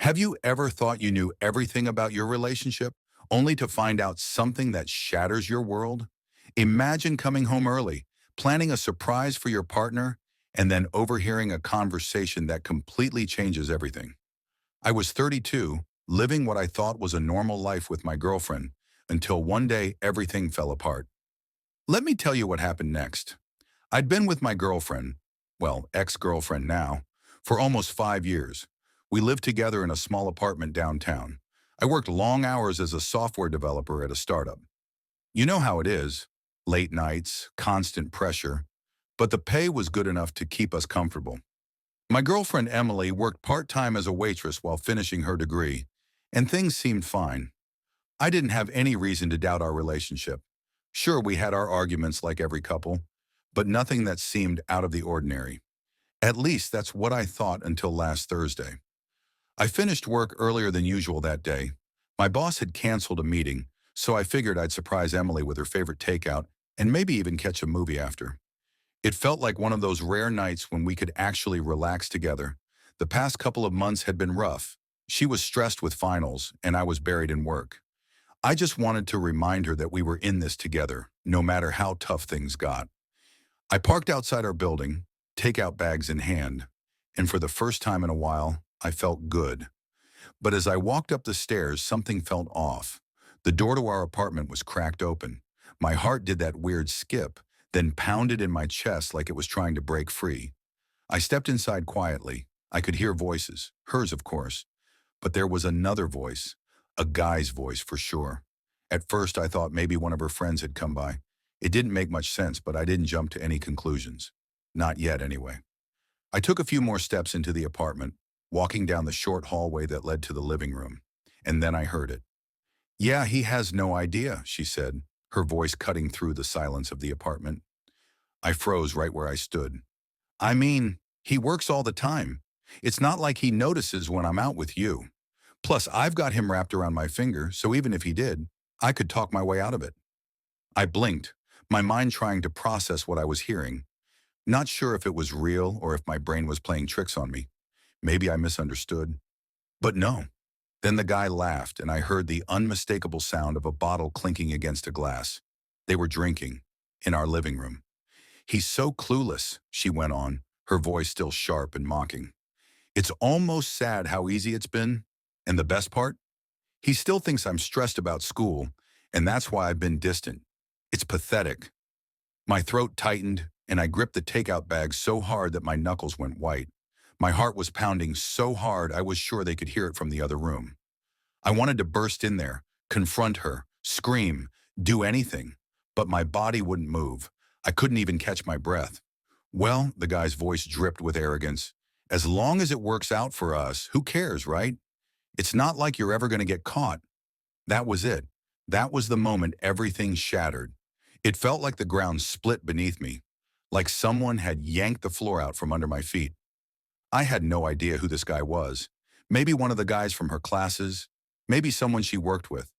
Have you ever thought you knew everything about your relationship, only to find out something that shatters your world? Imagine coming home early, planning a surprise for your partner, and then overhearing a conversation that completely changes everything. I was 32, living what I thought was a normal life with my girlfriend, until one day everything fell apart. Let me tell you what happened next. I'd been with my girlfriend, well, ex-girlfriend now, for almost 5 years. We lived together in a small apartment downtown. I worked long hours as a software developer at a startup. You know how it is, late nights, constant pressure, but the pay was good enough to keep us comfortable. My girlfriend Emily worked part-time as a waitress while finishing her degree, and things seemed fine. I didn't have any reason to doubt our relationship. Sure, we had our arguments like every couple, but nothing that seemed out of the ordinary. At least that's what I thought until last Thursday. I finished work earlier than usual that day. My boss had canceled a meeting, so I figured I'd surprise Emily with her favorite takeout and maybe even catch a movie after. It felt like one of those rare nights when we could actually relax together. The past couple of months had been rough. She was stressed with finals, and I was buried in work. I just wanted to remind her that we were in this together, no matter how tough things got. I parked outside our building, takeout bags in hand, and for the first time in a while, I felt good. But as I walked up the stairs, something felt off. The door to our apartment was cracked open. My heart did that weird skip, then pounded in my chest like it was trying to break free. I stepped inside quietly. I could hear voices, hers of course, but there was another voice, a guy's voice for sure. At first I thought maybe one of her friends had come by. It didn't make much sense, but I didn't jump to any conclusions. Not yet, anyway. I took a few more steps into the apartment, walking down the short hallway that led to the living room, and then I heard it. "Yeah, he has no idea," she said, her voice cutting through the silence of the apartment. I froze right where I stood. "I mean, he works all the time. It's not like he notices when I'm out with you. Plus, I've got him wrapped around my finger, so even if he did, I could talk my way out of it." I blinked, my mind trying to process what I was hearing, not sure if it was real or if my brain was playing tricks on me. Maybe I misunderstood. But no. Then the guy laughed, and I heard the unmistakable sound of a bottle clinking against a glass. They were drinking, in our living room. "He's so clueless," she went on, her voice still sharp and mocking. "It's almost sad how easy it's been. And the best part? He still thinks I'm stressed about school, and that's why I've been distant. It's pathetic." My throat tightened, and I gripped the takeout bag so hard that my knuckles went white. My heart was pounding so hard I was sure they could hear it from the other room. I wanted to burst in there, confront her, scream, do anything, but my body wouldn't move. I couldn't even catch my breath. "Well," the guy's voice dripped with arrogance, "as long as it works out for us, who cares, right? It's not like you're ever going to get caught." That was it. That was the moment everything shattered. It felt like the ground split beneath me, like someone had yanked the floor out from under my feet. I had no idea who this guy was. Maybe one of the guys from her classes, maybe someone she worked with.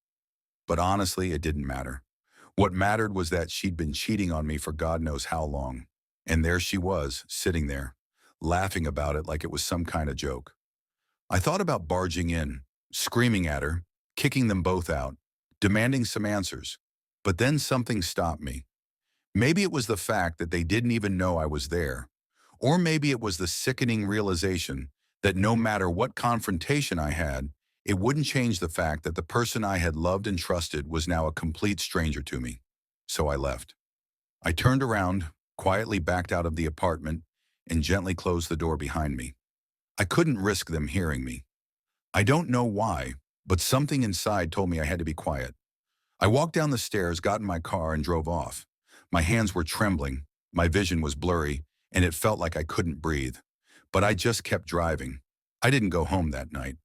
But honestly, it didn't matter. What mattered was that she'd been cheating on me for God knows how long. And there she was, sitting there, laughing about it like it was some kind of joke. I thought about barging in, screaming at her, kicking them both out, demanding some answers. But then something stopped me. Maybe it was the fact that they didn't even know I was there. Or maybe it was the sickening realization that no matter what confrontation I had, it wouldn't change the fact that the person I had loved and trusted was now a complete stranger to me. So I left. I turned around, quietly backed out of the apartment, and gently closed the door behind me. I couldn't risk them hearing me. I don't know why, but something inside told me I had to be quiet. I walked down the stairs, got in my car, and drove off. My hands were trembling, my vision was blurry, and it felt like I couldn't breathe. But I just kept driving. I didn't go home that night.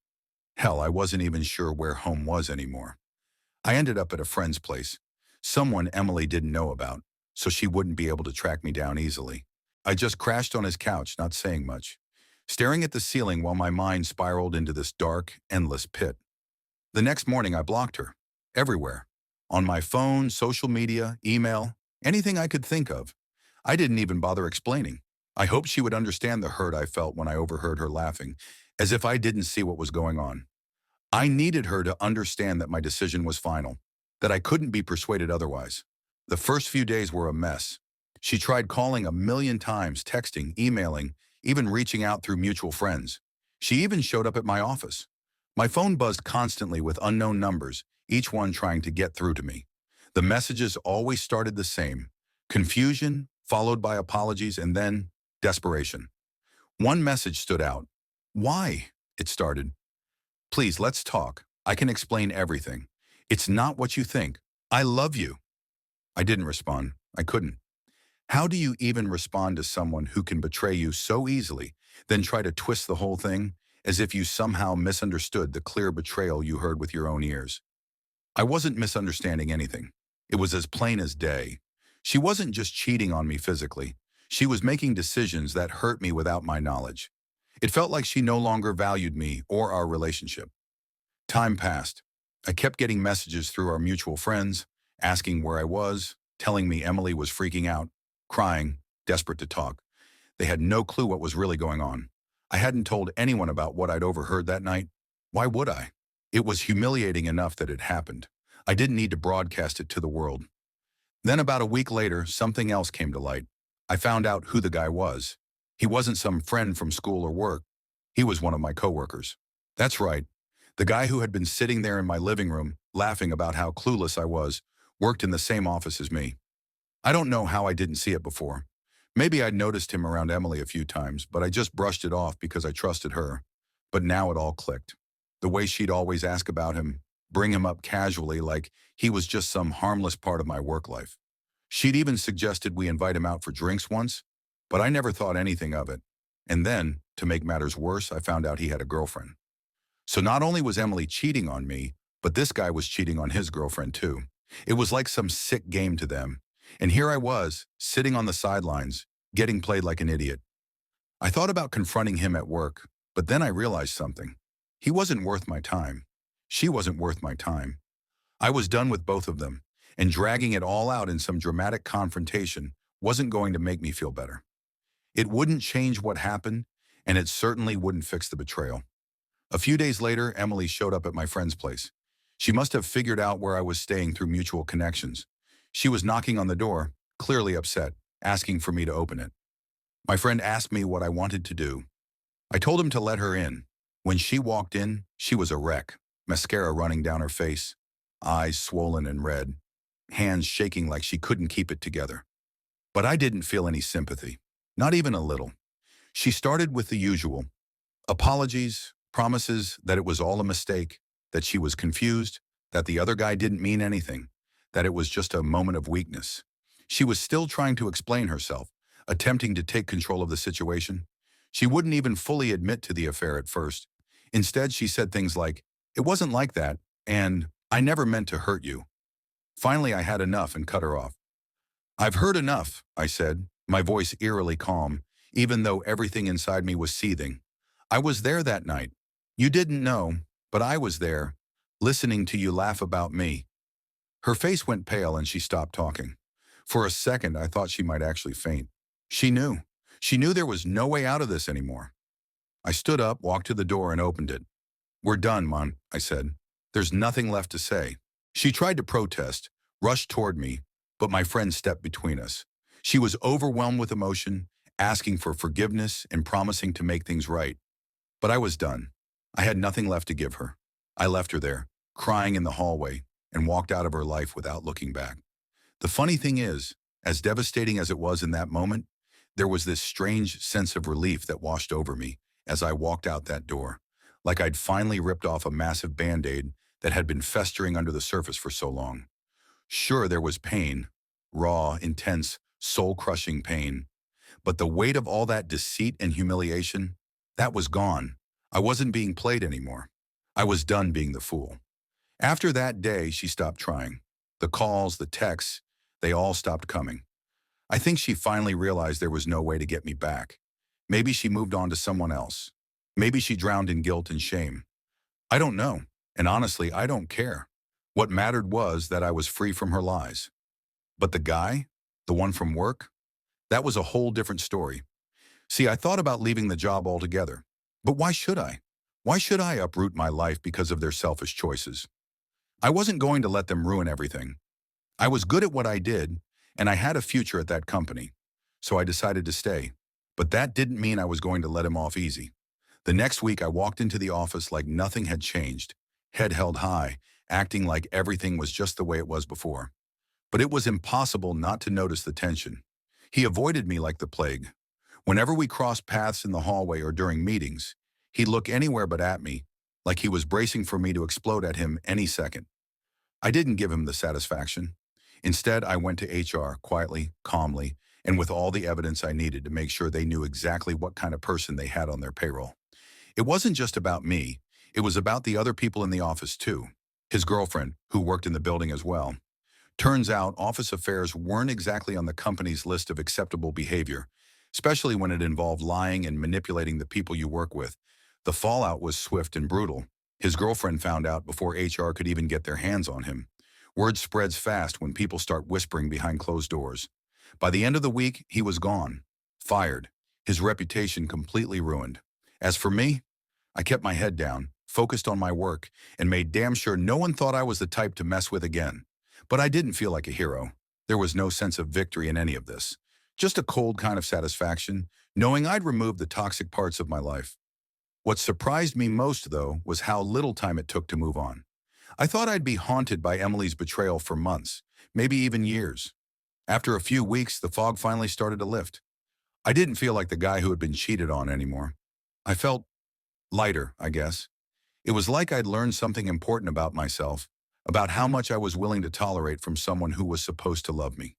Hell, I wasn't even sure where home was anymore. I ended up at a friend's place, someone Emily didn't know about, so she wouldn't be able to track me down easily. I just crashed on his couch, not saying much, staring at the ceiling while my mind spiraled into this dark, endless pit. The next morning I blocked her, everywhere. On my phone, social media, email, anything I could think of. I didn't even bother explaining. I hoped she would understand the hurt I felt when I overheard her laughing, as if I didn't see what was going on. I needed her to understand that my decision was final, that I couldn't be persuaded otherwise. The first few days were a mess. She tried calling a million times, texting, emailing, even reaching out through mutual friends. She even showed up at my office. My phone buzzed constantly with unknown numbers, each one trying to get through to me. The messages always started the same: confusion, followed by apologies, and then desperation. One message stood out. "Why?" it started. "Please, let's talk. I can explain everything. It's not what you think. I love you." I didn't respond. I couldn't. How do you even respond to someone who can betray you so easily, then try to twist the whole thing as if you somehow misunderstood the clear betrayal you heard with your own ears? I wasn't misunderstanding anything. It was as plain as day. She wasn't just cheating on me physically. She was making decisions that hurt me without my knowledge. It felt like she no longer valued me or our relationship. Time passed. I kept getting messages through our mutual friends, asking where I was, telling me Emily was freaking out, crying, desperate to talk. They had no clue what was really going on. I hadn't told anyone about what I'd overheard that night. Why would I? It was humiliating enough that it happened. I didn't need to broadcast it to the world. Then about a week later, something else came to light. I found out who the guy was. He wasn't some friend from school or work. He was one of my coworkers. That's right. The guy who had been sitting there in my living room, laughing about how clueless I was, worked in the same office as me. I don't know how I didn't see it before. Maybe I'd noticed him around Emily a few times, but I just brushed it off because I trusted her. But now it all clicked. The way she'd always ask about him, bring him up casually like he was just some harmless part of my work life. She'd even suggested we invite him out for drinks once, but I never thought anything of it. And then, to make matters worse, I found out he had a girlfriend. So not only was Emily cheating on me, but this guy was cheating on his girlfriend too. It was like some sick game to them. And here I was, sitting on the sidelines, getting played like an idiot. I thought about confronting him at work, but then I realized something. He wasn't worth my time. She wasn't worth my time. I was done with both of them, and dragging it all out in some dramatic confrontation wasn't going to make me feel better. It wouldn't change what happened, and it certainly wouldn't fix the betrayal. A few days later, Emily showed up at my friend's place. She must have figured out where I was staying through mutual connections. She was knocking on the door, clearly upset, asking for me to open it. My friend asked me what I wanted to do. I told him to let her in. When she walked in, she was a wreck, mascara running down her face, eyes swollen and red, hands shaking like she couldn't keep it together. But I didn't feel any sympathy, not even a little. She started with the usual: apologies, promises that it was all a mistake, that she was confused, that the other guy didn't mean anything, that it was just a moment of weakness. She was still trying to explain herself, attempting to take control of the situation. She wouldn't even fully admit to the affair at first. Instead, she said things like, "It wasn't like that," and "I never meant to hurt you." Finally, I had enough and cut her off. "I've heard enough," I said, my voice eerily calm, even though everything inside me was seething. "I was there that night. You didn't know, but I was there, listening to you laugh about me." Her face went pale and she stopped talking. For a second, I thought she might actually faint. She knew. She knew there was no way out of this anymore. I stood up, walked to the door, and opened it. "We're done, Mon," I said. "There's nothing left to say." She tried to protest, rushed toward me, but my friend stepped between us. She was overwhelmed with emotion, asking for forgiveness and promising to make things right. But I was done. I had nothing left to give her. I left her there, crying in the hallway, and walked out of her life without looking back. The funny thing is, as devastating as it was in that moment, there was this strange sense of relief that washed over me as I walked out that door, like I'd finally ripped off a massive Band-Aid that had been festering under the surface for so long. Sure, there was pain, raw, intense, soul-crushing pain, but the weight of all that deceit and humiliation, that was gone. I wasn't being played anymore. I was done being the fool. After that day, she stopped trying. The calls, the texts, they all stopped coming. I think she finally realized there was no way to get me back. Maybe she moved on to someone else. Maybe she drowned in guilt and shame. I don't know, and honestly, I don't care. What mattered was that I was free from her lies. But the guy, the one from work, that was a whole different story. See, I thought about leaving the job altogether. But why should I? Why should I uproot my life because of their selfish choices? I wasn't going to let them ruin everything. I was good at what I did, and I had a future at that company, so I decided to stay. But that didn't mean I was going to let him off easy. The next week, I walked into the office like nothing had changed, head held high, acting like everything was just the way it was before. But it was impossible not to notice the tension. He avoided me like the plague. Whenever we crossed paths in the hallway or during meetings, he'd look anywhere but at me, like he was bracing for me to explode at him any second. I didn't give him the satisfaction. Instead, I went to HR quietly, calmly, and with all the evidence I needed to make sure they knew exactly what kind of person they had on their payroll. It wasn't just about me. It was about the other people in the office too. His girlfriend, who worked in the building as well. Turns out office affairs weren't exactly on the company's list of acceptable behavior, especially when it involved lying and manipulating the people you work with. The fallout was swift and brutal. His girlfriend found out before HR could even get their hands on him. Word spreads fast when people start whispering behind closed doors. By the end of the week, he was gone, fired, his reputation completely ruined. As for me, I kept my head down, focused on my work, and made damn sure no one thought I was the type to mess with again. But I didn't feel like a hero. There was no sense of victory in any of this. Just a cold kind of satisfaction, knowing I'd removed the toxic parts of my life. What surprised me most, though, was how little time it took to move on. I thought I'd be haunted by Emily's betrayal for months, maybe even years. After a few weeks, the fog finally started to lift. I didn't feel like the guy who had been cheated on anymore. I felt lighter, I guess. It was like I'd learned something important about myself, about how much I was willing to tolerate from someone who was supposed to love me.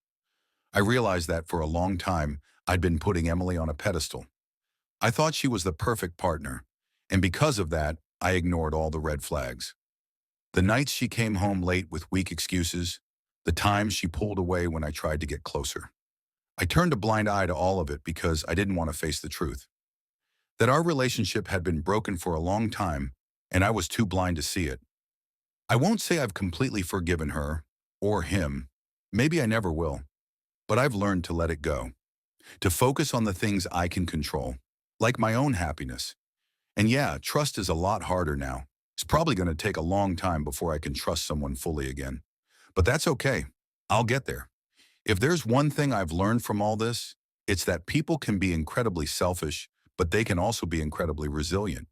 I realized that for a long time, I'd been putting Emily on a pedestal. I thought she was the perfect partner, and because of that, I ignored all the red flags. The nights she came home late with weak excuses, the times she pulled away when I tried to get closer. I turned a blind eye to all of it because I didn't want to face the truth. That our relationship had been broken for a long time, and I was too blind to see it. I won't say I've completely forgiven her, or him. Maybe I never will. But I've learned to let it go, to focus on the things I can control, like my own happiness. And yeah, trust is a lot harder now. It's probably going to take a long time before I can trust someone fully again. But that's okay. I'll get there. If there's one thing I've learned from all this, it's that people can be incredibly selfish, but they can also be incredibly resilient.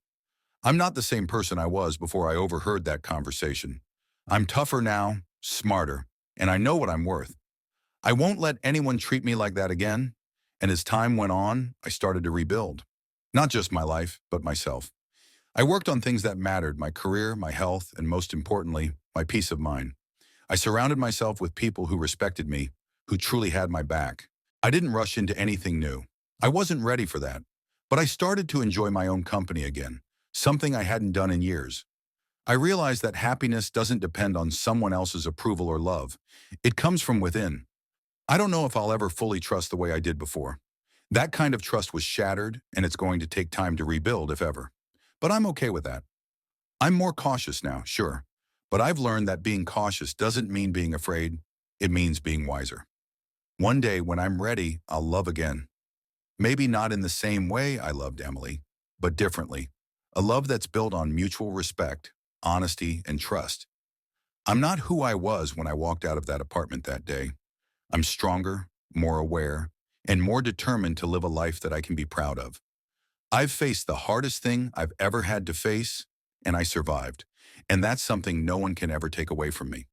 I'm not the same person I was before I overheard that conversation. I'm tougher now, smarter, and I know what I'm worth. I won't let anyone treat me like that again. And as time went on, I started to rebuild. Not just my life, but myself. I worked on things that mattered, my career, my health, and most importantly, my peace of mind. I surrounded myself with people who respected me, who truly had my back. I didn't rush into anything new. I wasn't ready for that. But I started to enjoy my own company again, something I hadn't done in years. I realized that happiness doesn't depend on someone else's approval or love. It comes from within. I don't know if I'll ever fully trust the way I did before. That kind of trust was shattered, and it's going to take time to rebuild, if ever. But I'm okay with that. I'm more cautious now, sure. But I've learned that being cautious doesn't mean being afraid. It means being wiser. One day, when I'm ready, I'll love again. Maybe not in the same way I loved Emily, but differently. A love that's built on mutual respect, honesty, and trust. I'm not who I was when I walked out of that apartment that day. I'm stronger, more aware, and more determined to live a life that I can be proud of. I've faced the hardest thing I've ever had to face, and I survived. And that's something no one can ever take away from me.